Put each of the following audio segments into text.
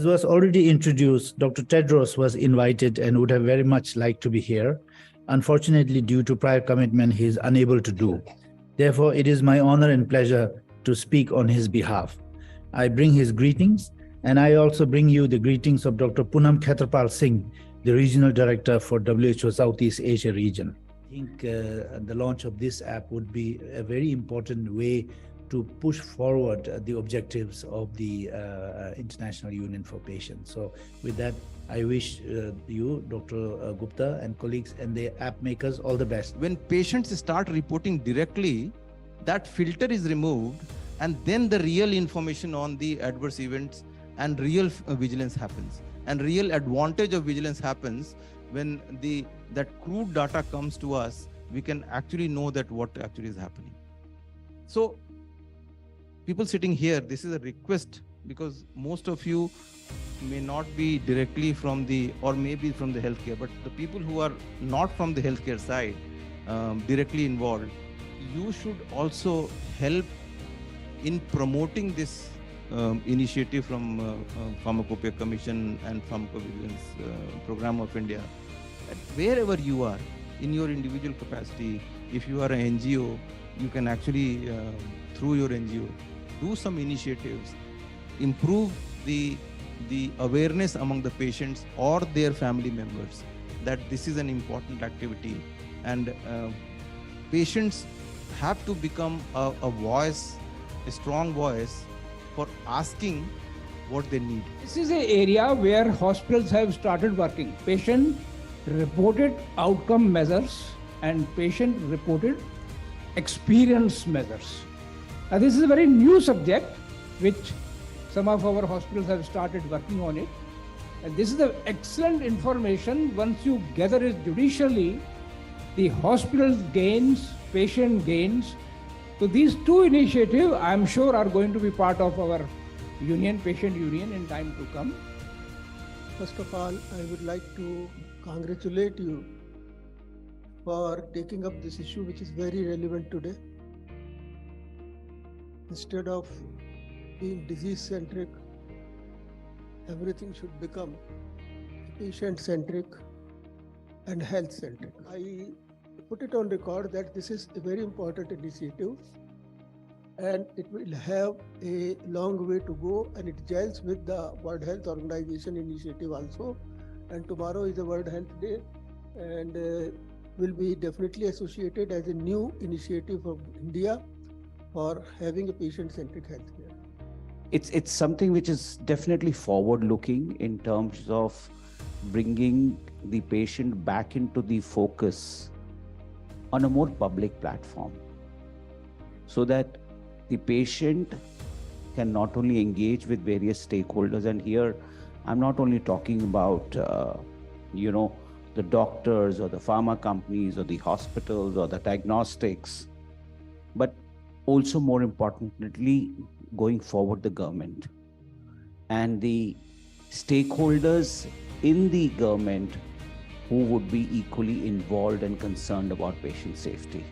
As was already introduced, Dr. Tedros was invited and would have very much liked to be here. Unfortunately, due to prior commitment, he is unable to do. Therefore, it is my honor and pleasure to speak on his behalf. I bring his greetings, and I also bring you the greetings of Dr. Poonam Khetarpal Singh, the Regional Director for WHO Southeast Asia region. I think the launch of this app would be a very important way to push forward the objectives of the International Union for Patients. So with that, I wish you, Dr. Gupta and colleagues and the app makers all the best. When patients start reporting directly, that filter is removed, and then the real information on the adverse events and real vigilance happens. And real advantage of vigilance happens when that crude data comes to us. We can actually know that what actually is happening. So people sitting here, this is a request, because most of you may not be directly from the, or maybe from the healthcare, but the people who are not from the healthcare side, directly involved, you should also help in promoting this initiative from Pharmacopoeia Commission and Pharmacovigilance Program of India. That wherever you are, in your individual capacity, if you are an NGO, you can actually, through your NGO, do some initiatives, improve the awareness among the patients or their family members that this is an important activity, and patients have to become a voice, a strong voice for asking what they need. This is an area where hospitals have started working. Patient-reported outcome measures and patient-reported experience measures. Now, this is a very new subject which some of our hospitals have started working on it. And this is the excellent information. Once you gather it judicially, the hospital gains, patient gains. So these two initiatives, I'm sure, are going to be part of our union, patient union, in time to come. First of all, I would like to congratulate you for taking up this issue, which is very relevant today. Instead of being disease-centric, everything should become patient-centric and health-centric. I put it on record that this is a very important initiative, and it will have a long way to go, and it gels with the World Health Organization initiative also. And tomorrow is the World Health Day, and will be definitely associated as a new initiative of India for having a patient-centric healthcare. It's something which is definitely forward-looking in terms of bringing the patient back into the focus on a more public platform, so that the patient can not only engage with various stakeholders, and here I'm not only talking about the doctors or the pharma companies or the hospitals or the diagnostics, but also more importantly going forward the government and the stakeholders in the government who would be equally involved and concerned about patient safety.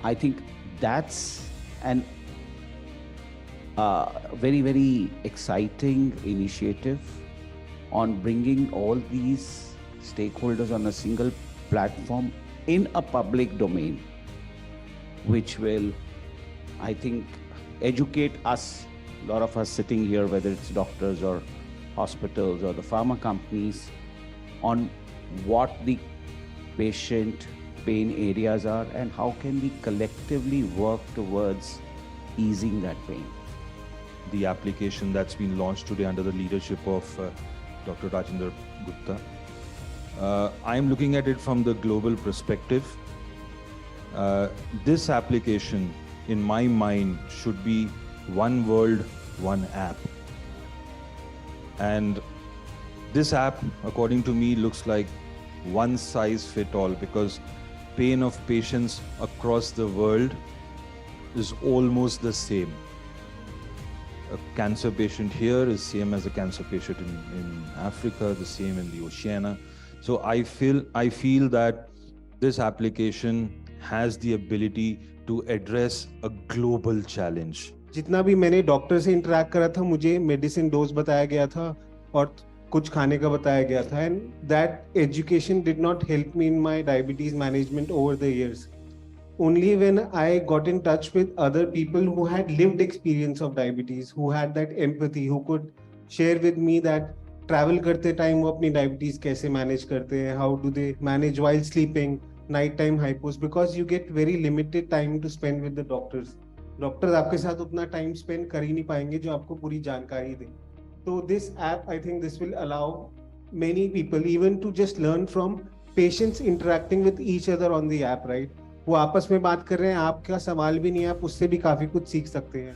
I think that's an very, very exciting initiative on bringing all these stakeholders on a single platform in a public domain, which will, I think, educate us, a lot of us sitting here, whether it's doctors or hospitals or the pharma companies, on what the patient pain areas are and how can we collectively work towards easing that pain. The application that's been launched today under the leadership of Dr. Rajendra Gupta. I'm looking at it from the global perspective. This application, in my mind, should be one world, one app. And this app, according to me, looks like one size fit all, because pain of patients across the world is almost the same. A cancer patient here is same as a cancer patient in Africa, the same in the Oceania. So I feel that this application has the ability to address a global challenge. जितना भी मैंने doctor से interact करा था, मुझे medicine dose बताया गया था और कुछ खाने का बताया गया था, and that education did not help me in my diabetes management over the years. Only when I got in touch with other people who had lived experience of diabetes, who had that empathy, who could share with me that travel करते time वो अपनी diabetes कैसे manage करते हैं, how do they manage while sleeping, night time hypos, because you get very limited time to spend with the doctors. Doctors आपके साथ उतना time spend कर ही नहीं पाएंगे जो आपको पूरी जानकारी दें. तो this app, I think this will allow many people even to just learn from patients interacting with each other on the app, right? वो आपस में बात कर रहे हैं, आपका सवाल भी नहीं है, आप उससे भी काफी कुछ सीख सकते हैं.